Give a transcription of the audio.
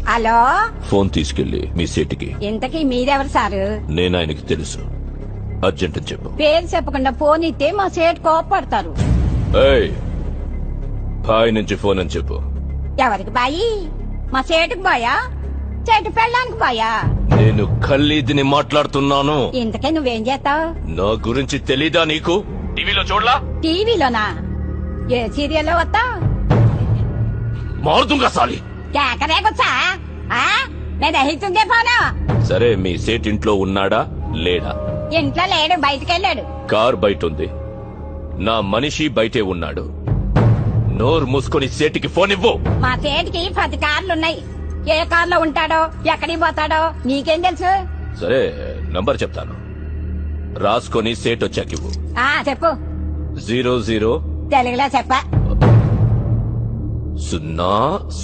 Hello, phone తీసుకెళ్లి మీ సీటుకి. ఇంతకీ మీరెవరు సారు? నేను ఆయనకి తెలుసు. అర్జెంట్ అని చెప్పు. పేరు చెప్పకుండా ఫోన్ ఇస్తే మా సేటు కోపడతారు. ఏయ్, బాయ్ నుంచి ఫోన్ అని చెప్పు. ఎవరికి బాయి? మా సేటుకు బాయా, చెట్టు పెళ్ళానికి బాయా? నేను ఖల్లీద్ని మాట్లాడుతున్నాను. ఇంతకే నువ్వేం చేస్తావు? నా గురించి తెలీదా నీకు? టీవీలో చూడలా? టీవీలోనా? ఏ సీరియల్లో వస్తావు? మారుతుంగా సాలి. కేకరేకొచ్చా? నేను దహిస్తుందే ఫోను. సరే, మీ సేట్ ఇంట్లో ఉన్నాడా లేడా? ఇంట్లో లేడు, బయటకెళ్ళాడు. కార్ బయట ఉంది. నా మనిషి బయటే ఉన్నాడు. నోరు మూసుకొని సేటికి ఫోన్ ఇవ్వు. మా సేటికి 10 కార్లున్నాయి. ఏ కార్లో ఉంటాడో, ఎక్కడికి పోతాడో నీకేం తెలుసు? సరే, నంబర్ చెప్తాను, రాసుకొని సేట్ వచ్చాకివ్వు. చెప్పు. 00 తెలుగులో చెప్ప. 0